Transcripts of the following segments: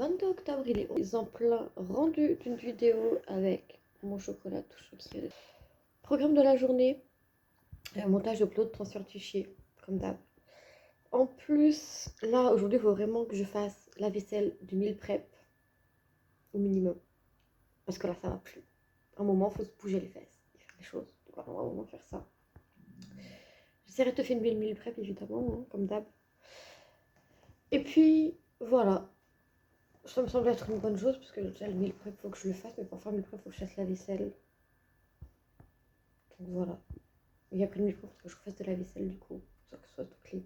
22 octobre, il est en plein rendu d'une vidéo avec mon chocolat tout choqué. Programme de la journée, montage, upload, transfert de fichiers, comme d'hab. En plus, là, aujourd'hui, il faut vraiment que je fasse la vaisselle du meal prep au minimum. Parce que là, ça va plus. À un moment, il faut se bouger les fesses et faire les choses. Donc, on va vraiment faire ça. J'essaierai de te filmer le meal prep, évidemment, hein, comme d'hab. Et puis, voilà. Ça me semble être une bonne chose parce que déjà le meal prep, il faut que je le fasse. Mais pour faire le meal prep, il faut que je fasse la vaisselle. Donc voilà. Il n'y a que le meal prep, il faut que je fasse de la vaisselle du coup. Pour que ce soit tout clean.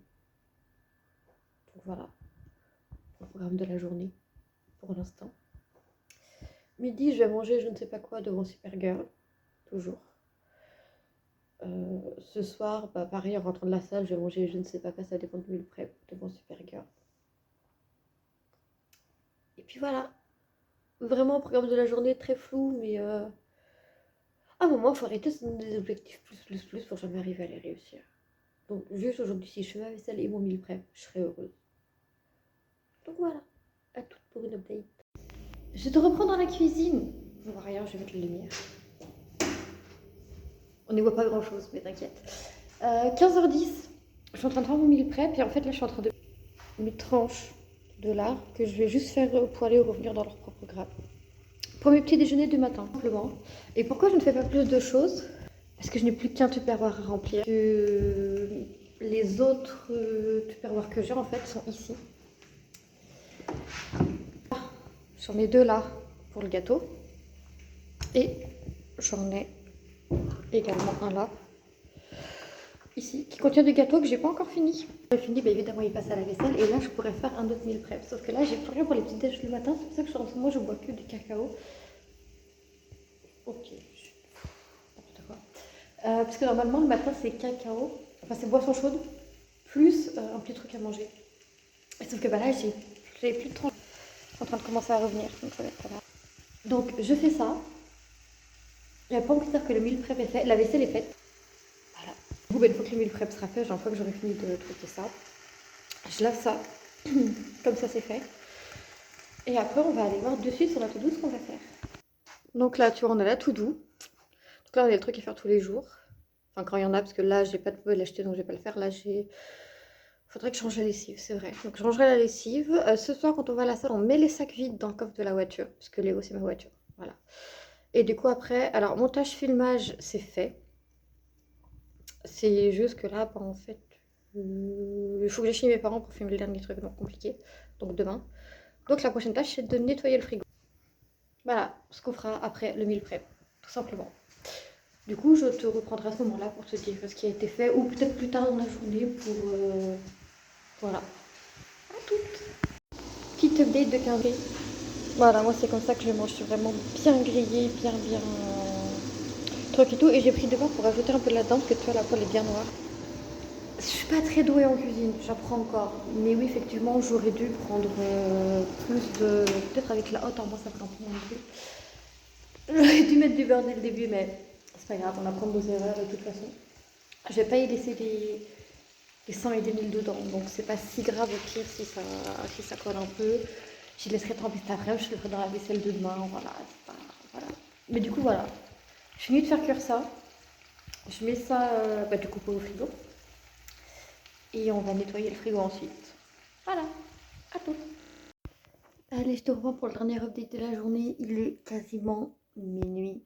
Donc voilà. Le programme de la journée. Pour l'instant. Midi, je vais manger je ne sais pas quoi devant Supergirl. Toujours. Ce soir, bah, pareil, en rentrant de la salle, je vais manger je ne sais pas quoi, ça dépend du meal prep devant Supergirl. Et puis voilà. Vraiment, programme de la journée très flou, mais à un moment, il faut arrêter de se donner des objectifs plus pour jamais arriver à les réussir. Donc, juste aujourd'hui, si je fais ma vaisselle et mon meal prep, je serai heureuse. Donc voilà, à toutes pour une update. Je te reprends dans la cuisine. On voit rien, je vais mettre la lumière. On n'y voit pas grand chose, mais t'inquiète. 15h10, je suis en train de faire mon meal prep et en fait là je suis en train de mes tranches de lard que je vais juste faire pour aller revenir dans leur propre grappe. Pour mes petits déjeuners du matin, simplement. Et pourquoi je ne fais pas plus de choses? Parce que je n'ai plus qu'un tupperware à remplir. Les autres tupperwares que j'ai en fait sont ici. J'en ai deux là pour le gâteau. Et j'en ai également un là. Ici, qui contient du gâteau que j'ai pas encore fini. J'ai fini, bah évidemment, il passe à la vaisselle. Et là, je pourrais faire un autre meal prep. Sauf que là, j'ai plus rien pour les petits déj le matin. C'est pour ça que en ce moment, je bois que du cacao. Ok. N'importe quoi. Parce que normalement, le matin, c'est cacao. Enfin, c'est boisson chaude. Plus un petit truc à manger. Et sauf que bah là, j'ai plus de 30. Je suis en train de commencer à revenir. Donc, ça va être pas mal. Donc, je fais ça. Il n'y a pas beaucoup de dire que le meal prep est fait. La vaisselle est faite. Voilà. Du coup, une fois que le meal prep sera fait, une fois que j'aurai fini de traiter ça, je lave ça. Comme ça, c'est fait. Et après, on va aller voir de suite sur la to-do ce qu'on va faire. Donc là, tu vois, on a la to-do. Donc là, on a le truc à faire tous les jours. Enfin, quand il y en a, parce que là, j'ai pas de poubelle acheter, donc je vais pas le faire. Là, faudrait que je change la lessive, c'est vrai. Donc, je rangerai la lessive. Ce soir, quand on va à la salle, on met les sacs vides dans le coffre de la voiture. Parce que Léo, c'est ma voiture. Voilà. Et du coup, après, alors, montage, filmage, c'est fait. C'est juste que là, bah, en fait, il faut que j'aille chez mes parents pour filmer le dernier truc, donc compliqué. Donc, demain. Donc, la prochaine tâche, c'est de nettoyer le frigo. Voilà, ce qu'on fera après le meal prep, tout simplement. Du coup, je te reprendrai à ce moment-là pour te dire ce qui a été fait, ou peut-être plus tard dans la journée pour... voilà. À toutes. Petite update de 15 gris. Voilà, moi c'est comme ça que je mange. Je suis vraiment bien grillée, bien... truc et tout. Et j'ai pris de bain pour ajouter un peu là-dedans, parce que tu vois, la poêle est bien noire. Je suis pas très douée en cuisine, j'apprends encore. Mais oui, effectivement, j'aurais dû prendre plus de... Peut-être avec la haute en bas, ça prend un peu moins de trucs. J'aurais dû mettre du beurre dès le début, mais c'est pas grave, on apprend de nos erreurs de toute façon. Je vais pas y laisser des 100 et des 1000 dedans, donc c'est pas si grave au pire si ça colle un peu. Je laisserai tremper cet après, je le ferai dans la vaisselle de demain, voilà, c'est pas, voilà. Mais du coup, voilà, je finis de faire cuire ça. Je mets ça bah, du coup au frigo. Et on va nettoyer le frigo ensuite. Voilà, à tout. Allez, je te revois pour le dernier update de la journée. Il est quasiment minuit.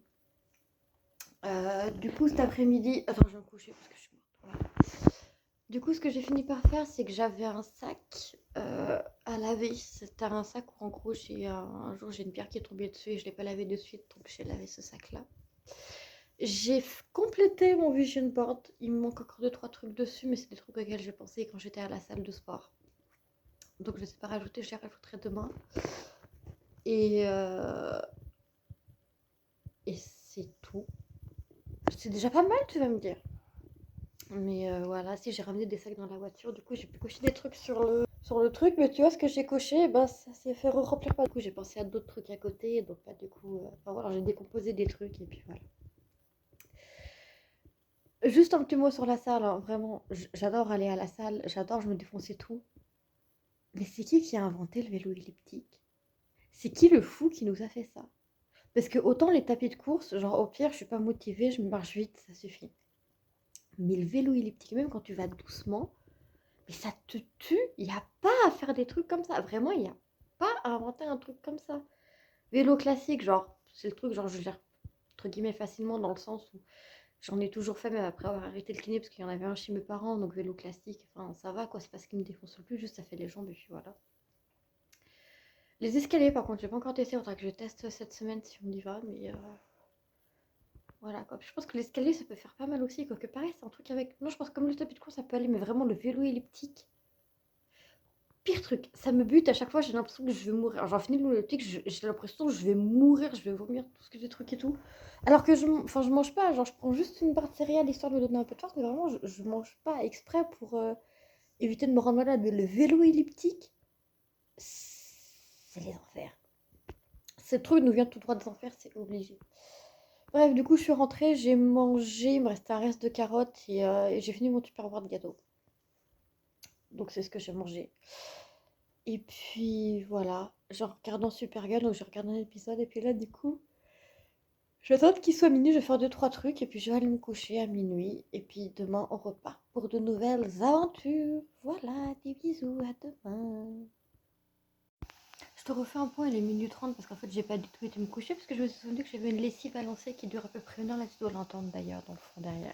Du coup, cet après-midi... Attends, je vais me coucher parce que je suis morte. Voilà. Du coup, ce que j'ai fini par faire, c'est que j'avais un sac à laver. C'était un sac où, en gros, un jour, j'ai une pierre qui est tombée dessus et je ne l'ai pas lavé de suite. Donc, j'ai lavé ce sac-là. J'ai complété mon vision board. Il me manque encore 2-3 trucs dessus, mais c'est des trucs auxquels j'ai pensé quand j'étais à la salle de sport. Donc, je ne sais pas rajouter, je les rajouterai demain. Et c'est tout. C'est déjà pas mal, tu vas me dire. Mais voilà, si j'ai ramené des sacs dans la voiture, du coup j'ai pu cocher des trucs sur le truc, mais tu vois ce que j'ai coché, bah ça s'est fait remplir pas. Du coup j'ai pensé à d'autres trucs à côté, donc pas du coup. Enfin voilà, j'ai décomposé des trucs et puis voilà. Juste un petit mot sur la salle, hein, vraiment, j'adore aller à la salle, j'adore, je me défonçais tout. Mais c'est qui a inventé le vélo elliptique? C'est qui le fou qui nous a fait ça? Parce que autant les tapis de course, genre au pire, je suis pas motivée, je marche vite, ça suffit. Mais le vélo elliptique, même quand tu vas doucement, mais ça te tue. Il n'y a pas à faire des trucs comme ça. Vraiment, il n'y a pas à inventer un truc comme ça. Vélo classique, genre, c'est le truc, genre, je gère entre guillemets facilement dans le sens où j'en ai toujours fait, même après avoir arrêté le kiné, parce qu'il y en avait un chez mes parents, donc vélo classique, enfin, ça va quoi, c'est pas ce qui me défonce le plus, juste ça fait les jambes et puis voilà. Les escaliers, par contre, j'ai pas encore testé, il faudra que je teste cette semaine si on y va, mais voilà quoi. Puis je pense que l'escalier ça peut faire pas mal aussi, quoi. Que pareil, c'est un truc avec. Non, je pense que comme le tapis de course ça peut aller, mais vraiment le vélo elliptique. Pire truc, ça me bute à chaque fois, j'ai l'impression que je vais mourir. Genre, finis le vélo elliptique, j'ai l'impression que je vais mourir, je vais vomir tout ce que j'ai trucs et tout. Alors que enfin, je mange pas, genre je prends juste une barre de céréales histoire de me donner un peu de force, mais vraiment je mange pas exprès pour éviter de me rendre malade. Mais le vélo elliptique, c'est les enfers. Ce truc nous vient tout droit des enfers, c'est obligé. Bref, du coup, je suis rentrée, j'ai mangé, il me restait un reste de carottes et j'ai fini mon tupperware de gâteau. Donc, c'est ce que j'ai mangé. Et puis, voilà, je regarde en Supergirl, donc je regarde un épisode. Et puis là, du coup, je vais attendre qu'il soit minuit, je vais faire 2-3 trucs. Et puis, je vais aller me coucher à minuit. Et puis, demain, on repart pour de nouvelles aventures. Voilà, des bisous, à demain. Je te refais un point, il est minuit 30 parce qu'en fait j'ai pas du tout été me coucher parce que je me suis souvenu que j'avais une lessive à lancer qui dure à peu près 1 heure, là tu dois l'entendre d'ailleurs dans le fond derrière.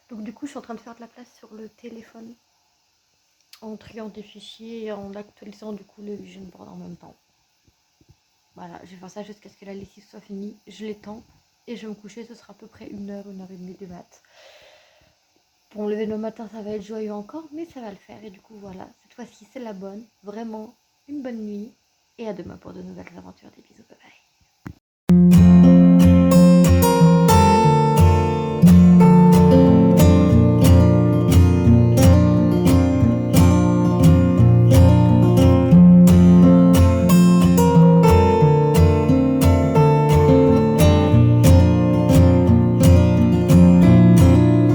Donc du coup je suis en train de faire de la place sur le téléphone en triant des fichiers et en actualisant du coup le vision board en même temps. Voilà, je vais faire ça jusqu'à ce que la lessive soit finie, je l'étends et je vais me coucher, ce sera à peu près 1 heure et demie du mat. Pour me lever le matin ça va être joyeux encore mais ça va le faire et du coup voilà, cette fois-ci c'est la bonne, vraiment une bonne nuit et à demain pour de nouvelles aventures, des bisous, bye bye.